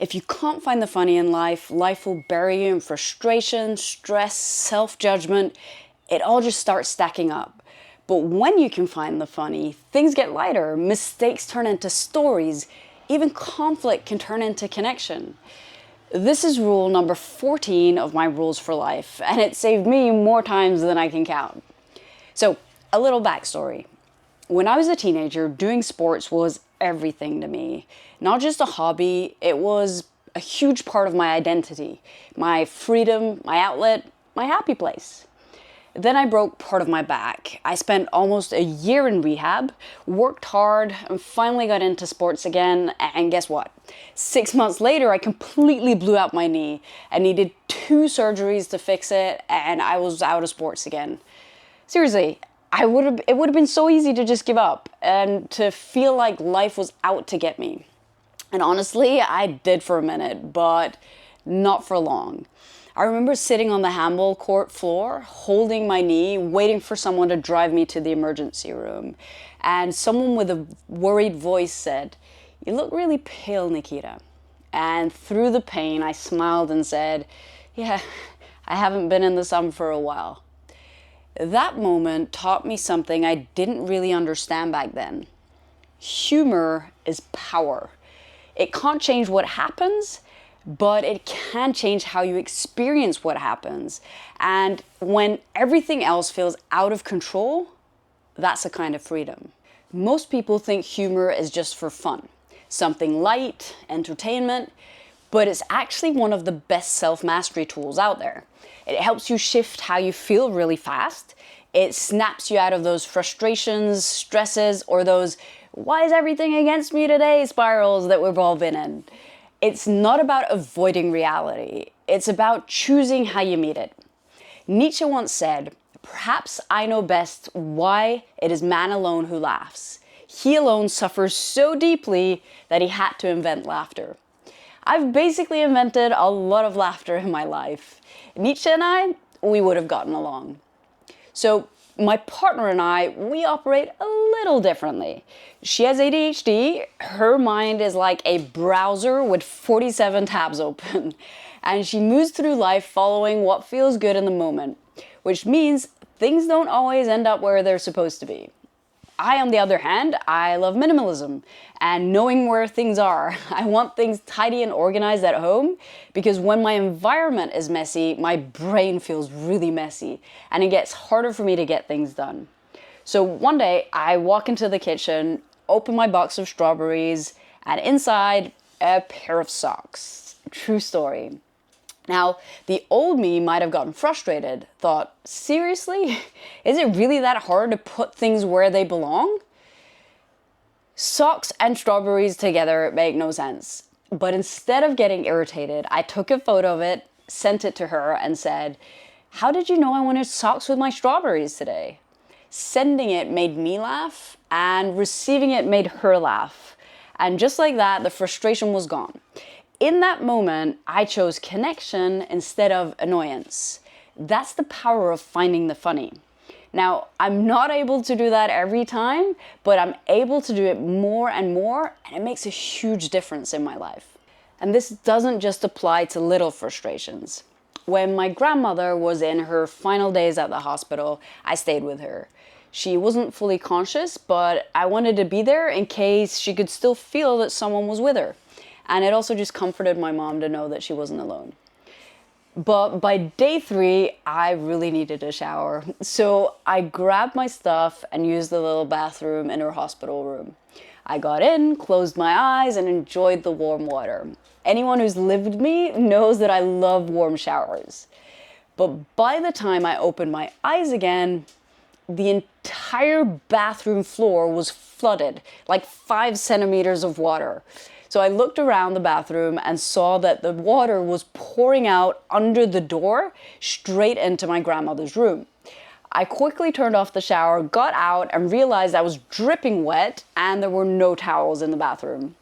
If you can't find the funny in life, life will bury you in frustration, stress, self-judgment. It all just starts stacking up. But when you can find the funny, things get lighter, mistakes turn into stories, even conflict can turn into connection. This is rule number 14 of my rules for life, and it saved me more times than I can count. So, a little backstory. When I was a teenager, doing sports was everything to me. Not just a hobby, it was a huge part of my identity, my freedom, my outlet, my happy place. Then I broke part of my back. I spent almost a year in rehab, worked hard, and finally got into sports again. And guess what? 6 months later, I completely blew out my knee. I needed 2 surgeries to fix it, and I was out of sports again. Seriously, it would have been so easy to just give up and to feel like life was out to get me. And honestly, I did for a minute, but not for long. I remember sitting on the handball court floor, holding my knee, waiting for someone to drive me to the emergency room. And someone with a worried voice said, "You look really pale, Nikita." And through the pain, I smiled and said, "Yeah, I haven't been in the sun for a while." That moment taught me something I didn't really understand back then. Humor is power. It can't change what happens, but it can change how you experience what happens. And when everything else feels out of control, that's a kind of freedom. Most people think humor is just for fun, something light, entertainment, but it's actually one of the best self-mastery tools out there. It helps you shift how you feel really fast. It snaps you out of those frustrations, stresses, or those "why is everything against me today" spirals that we've all been in. It's not about avoiding reality. It's about choosing how you meet it. Nietzsche once said, "Perhaps I know best why it is man alone who laughs. He alone suffers so deeply that he had to invent laughter." I've basically invented a lot of laughter in my life. Nietzsche and we would have gotten along. So my partner and we operate a little differently. She has ADHD. Her mind is like a browser with 47 tabs open. And she moves through life following what feels good in the moment, which means things don't always end up where they're supposed to be. I, on the other hand, I love minimalism and knowing where things are. I want things tidy and organized at home because when my environment is messy, my brain feels really messy and it gets harder for me to get things done. So one day I walk into the kitchen, open my box of strawberries, and inside, a pair of socks. True story. Now, the old me might have gotten frustrated, thought, seriously? Is it really that hard to put things where they belong? Socks and strawberries together make no sense. But instead of getting irritated, I took a photo of it, sent it to her, and said, "How did you know I wanted socks with my strawberries today?" Sending it made me laugh, and receiving it made her laugh. And just like that, the frustration was gone. In that moment, I chose connection instead of annoyance. That's the power of finding the funny. Now, I'm not able to do that every time, but I'm able to do it more and more, and it makes a huge difference in my life. And this doesn't just apply to little frustrations. When my grandmother was in her final days at the hospital, I stayed with her. She wasn't fully conscious, but I wanted to be there in case she could still feel that someone was with her. And it also just comforted my mom to know that she wasn't alone. But by day 3, I really needed a shower. So I grabbed my stuff and used the little bathroom in her hospital room. I got in, closed my eyes, and enjoyed the warm water. Anyone who's lived with me knows that I love warm showers. But by the time I opened my eyes again, the entire bathroom floor was flooded, like 5 centimeters of water. So I looked around the bathroom and saw that the water was pouring out under the door straight into my grandmother's room. I quickly turned off the shower, got out, and realized I was dripping wet and there were no towels in the bathroom.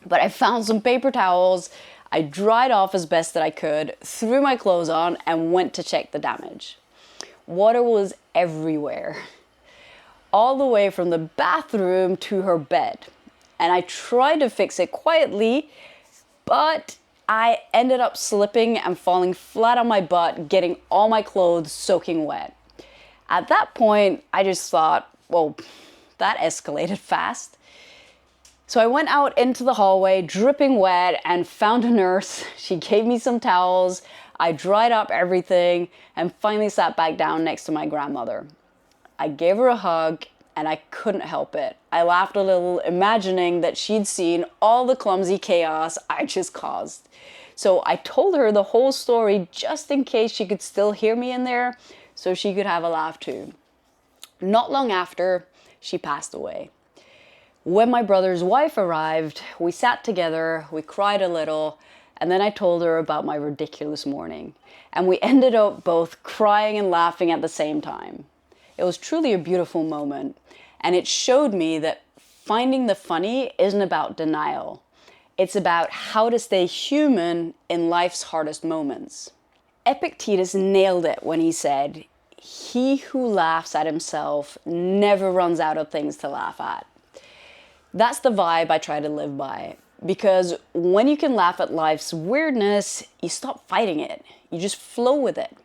But I found some paper towels, I dried off as best that I could, threw my clothes on, and went to check the damage. Water was everywhere, all the way from the bathroom to her bed. And I tried to fix it quietly, But I ended up slipping and falling flat on my butt, getting all my clothes soaking wet. At that point, I just thought, well, that escalated fast. So I went out into the hallway, dripping wet, and found a nurse. She gave me some towels. I dried up everything and finally sat back down next to my grandmother. I gave her a hug and I couldn't help it. I laughed a little, imagining that she'd seen all the clumsy chaos I just caused. So I told her the whole story just in case she could still hear me in there, so she could have a laugh too. Not long after, she passed away. When my brother's wife arrived, we sat together, we cried a little, and then I told her about my ridiculous morning. And we ended up both crying and laughing at the same time. It was truly a beautiful moment, and it showed me that finding the funny isn't about denial. It's about how to stay human in life's hardest moments. Epictetus nailed it when he said, "He who laughs at himself never runs out of things to laugh at." That's the vibe I try to live by, because when you can laugh at life's weirdness, you stop fighting it. You just flow with it.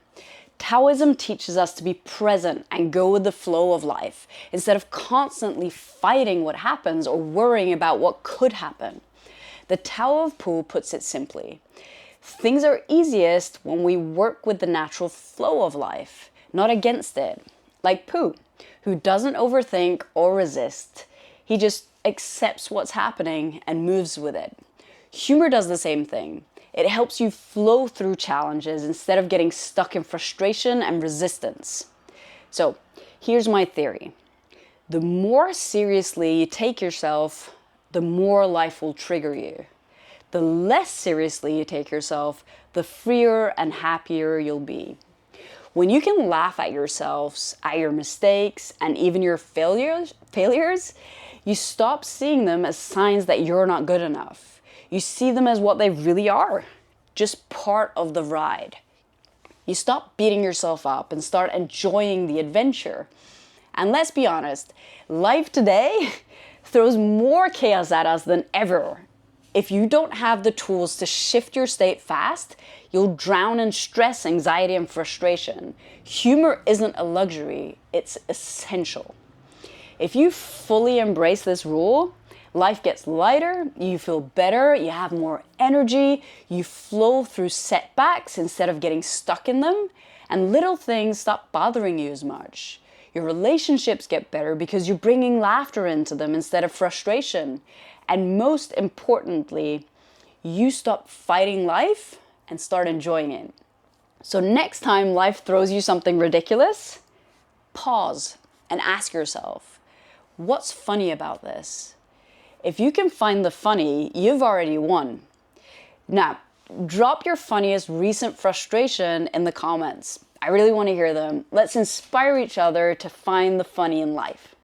Taoism teaches us to be present and go with the flow of life instead of constantly fighting what happens or worrying about what could happen. The Tao of Po puts it simply: things are easiest when we work with the natural flow of life, not against it. Like Po, who doesn't overthink or resist. He just accepts what's happening and moves with it. Humor does the same thing. It helps you flow through challenges instead of getting stuck in frustration and resistance. So here's my theory. The more seriously you take yourself, the more life will trigger you. The less seriously you take yourself, the freer and happier you'll be. When you can laugh at yourselves, at your mistakes, and even your failures, you stop seeing them as signs that you're not good enough. You see them as what they really are, just part of the ride. You stop beating yourself up and start enjoying the adventure. And let's be honest, life today throws more chaos at us than ever. If you don't have the tools to shift your state fast, you'll drown in stress, anxiety, and frustration. Humor isn't a luxury, it's essential. If you fully embrace this rule, life gets lighter, you feel better, you have more energy, you flow through setbacks instead of getting stuck in them, and little things stop bothering you as much. Your relationships get better because you're bringing laughter into them instead of frustration. And most importantly, you stop fighting life and start enjoying it. So next time life throws you something ridiculous, pause and ask yourself, what's funny about this? If you can find the funny, you've already won. Now, drop your funniest recent frustration in the comments. I really want to hear them. Let's inspire each other to find the funny in life.